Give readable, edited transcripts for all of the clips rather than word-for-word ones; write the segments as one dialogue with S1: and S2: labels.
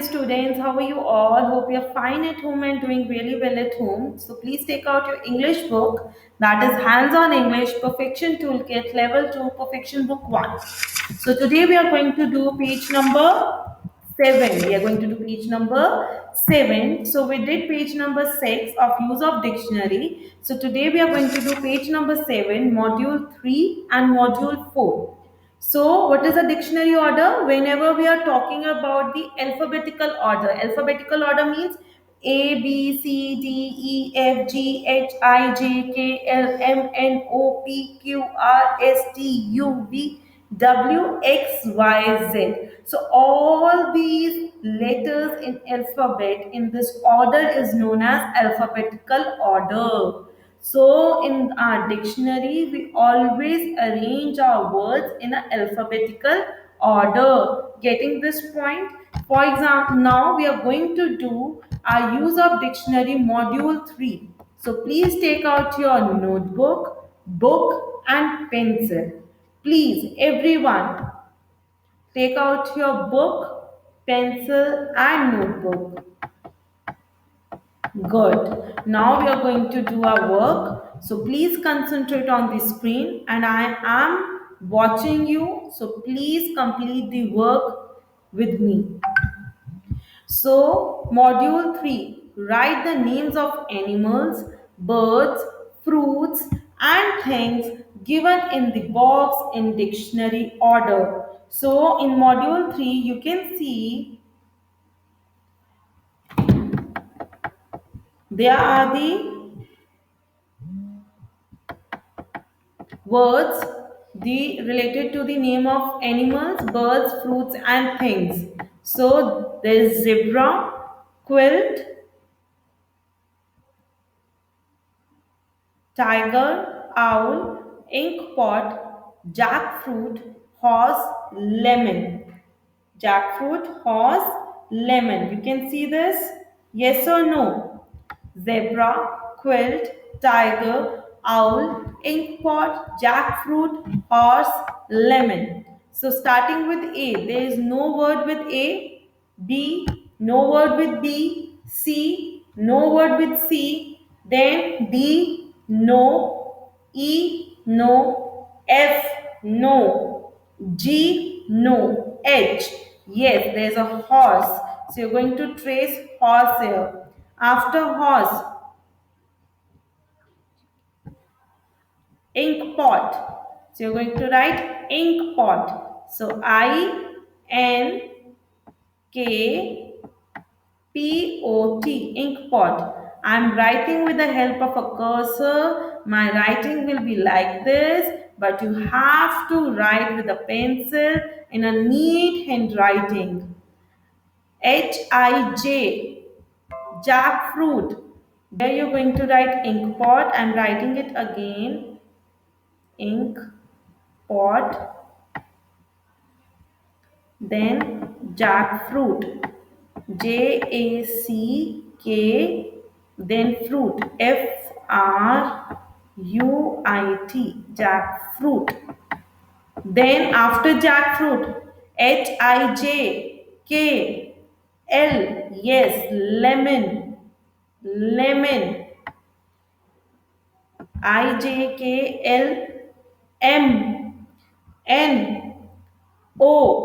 S1: dear students. How are you all? Hope you're fine at home and doing really well at home. So please take out your English book, that is Hands-on English Perfection Toolkit Level 2 Perfection Book 1. So today we are going to do page number 7. We are going to do page number 7. So we did page number 6 of use of dictionary. So today we are going to do page number 7, module 3 and module 4. So, what is a dictionary order? Whenever we are talking about the alphabetical order means A, B, C, D, E, F, G, H, I, J, K, L, M, N, O, P, Q, R, S, T, U, V, W, X, Y, Z. So, all these letters in alphabet in this order is known as alphabetical order. So, in our dictionary, we always arrange our words in an alphabetical order. Getting this point? For example, now we are going to do our use of dictionary module 3. So, please take out your notebook, book, and pencil. Please, everyone, take out your book, pencil, and notebook. Good. Now we are going to do our work. So please concentrate on the screen and I am watching you. So please complete the work with me. So module 3, write the names of animals, birds, fruits and things given in the box in dictionary order. So in module 3 you can see there are the words the related to the name of animals, birds, fruits and things. So there is zebra, quilt, tiger, owl, ink pot, jackfruit, horse, lemon. Jackfruit, horse, lemon. You can see this? Yes or no? Zebra, quilt, tiger, owl, ink pot, jackfruit, horse, lemon. So starting with A, there is no word with A. B, no word with B. C, no word with C. Then D, no. E, no. F, no. G, no. H, yes, there is a horse. So you're going to trace horse here. After horse, ink pot. So you're going to write ink pot. So I N K P O T, ink pot. I'm writing with the help of a cursor. My writing will be like this, but you have to write with a pencil in a neat handwriting. H I J, jackfruit. There you're going to write ink pot. I'm writing it again. Ink pot. Then jackfruit. Jack, then fruit. Fruit. Jackfruit. Then after jackfruit, Hijkl. Yes, lemon. Lemon. Ijkl.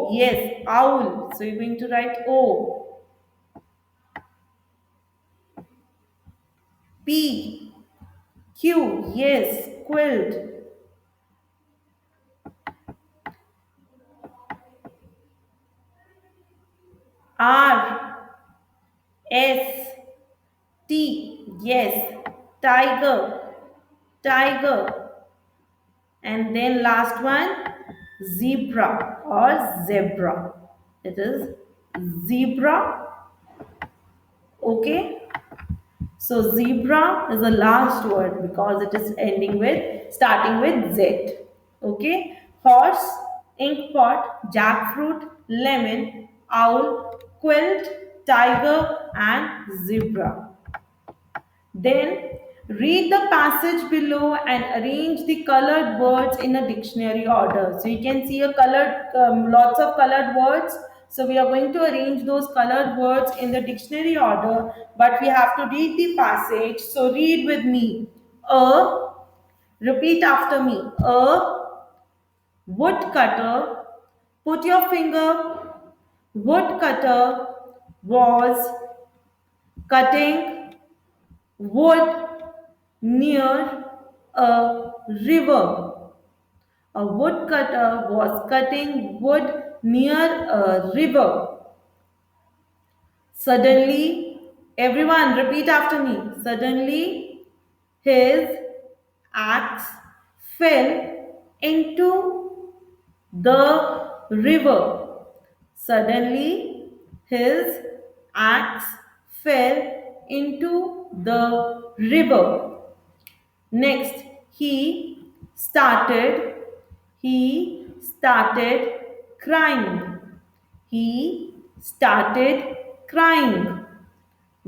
S1: Yes, owl. So you're going to write O. Q. Yes, quilt. R. S. T. Yes, tiger. Tiger. And then last one, zebra or zebra. It is zebra. Okay. So zebra is the last word because it is starting with Z. Okay. Horse, ink pot, jackfruit, lemon, owl, quilt, tiger, and zebra. Then read the passage below and arrange the colored words in a dictionary order. So you can see lots of colored words. So we are going to arrange those colored words in the dictionary order, but we have to read the passage. So read with me. A, repeat after me. A woodcutter, put your finger, woodcutter was cutting wood near a river. A woodcutter was cutting wood near a river. Suddenly, everyone repeat after me. Suddenly, his axe fell into the river. Suddenly, his axe fell into the river. Next, started, he started crying. He started crying.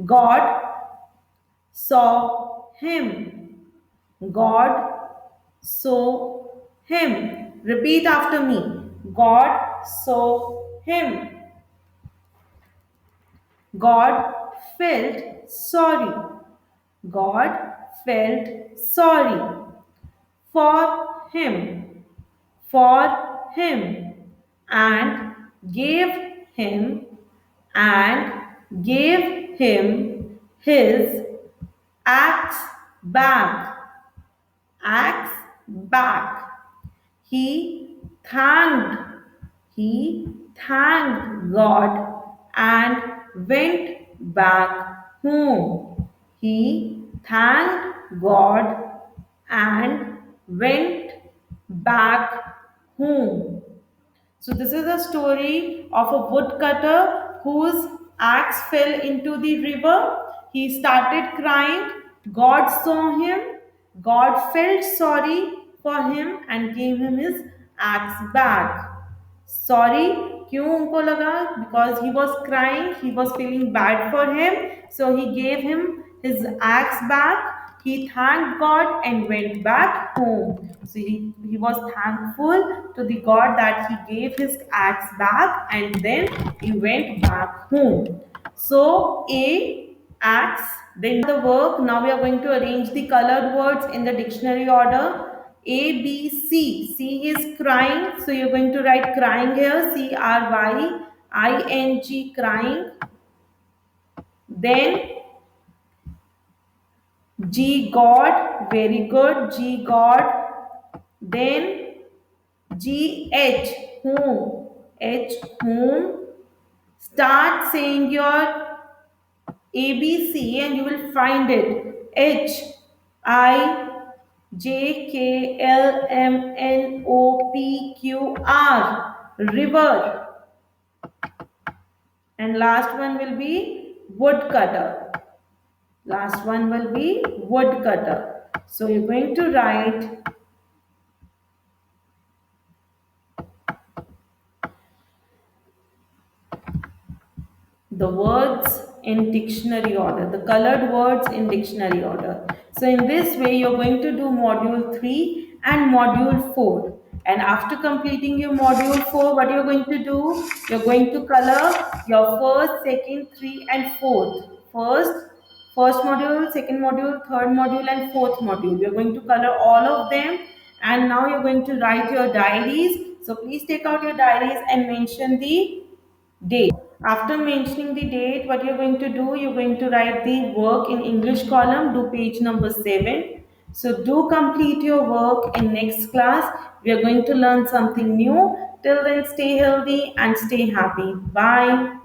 S1: God saw him. God saw him. Repeat after me. God saw him. God felt sorry. God felt sorry for him, for him, and gave him and gave him his axe back. Axe back. He thanked, he thanked God and went back home. He thanked God and went back home. So this is a story of a woodcutter whose axe fell into the river. He started crying. God saw him. God felt sorry for him and gave him his axe back. Sorry, क्यों उनको लगा? Because he was crying, he was feeling bad for him. So he gave him his axe back. He thanked God and went back home. So he was thankful to the God that he gave his axe back and then he went back home. So A, axe, then the work. Now we are going to arrange the colored words in the dictionary order. A, B, C. C is crying. So you're going to write crying here. Crying, crying. Then G, God. Very good. G, God. Then G, H, whom. H, whom. Start saying your ABC and you will find it. HIJKLMNOPQR. River. And last one will be woodcutter. Last one will be woodcutter. So you're going to write the words in dictionary order, the colored words in dictionary order. So in this way, you're going to do module 3 and module 4. And after completing your module 4, what you're going to do? You're going to color your first, second, 3 and 4th. First module, second module, third module and fourth module. You're going to color all of them. And now you're going to write your diaries. So please take out your diaries and mention the date. After mentioning the date, what you're going to do, you're going to write the work in English column, do page number 7. So do complete your work in next class. We are going to learn something new. Till then, stay healthy and stay happy. Bye.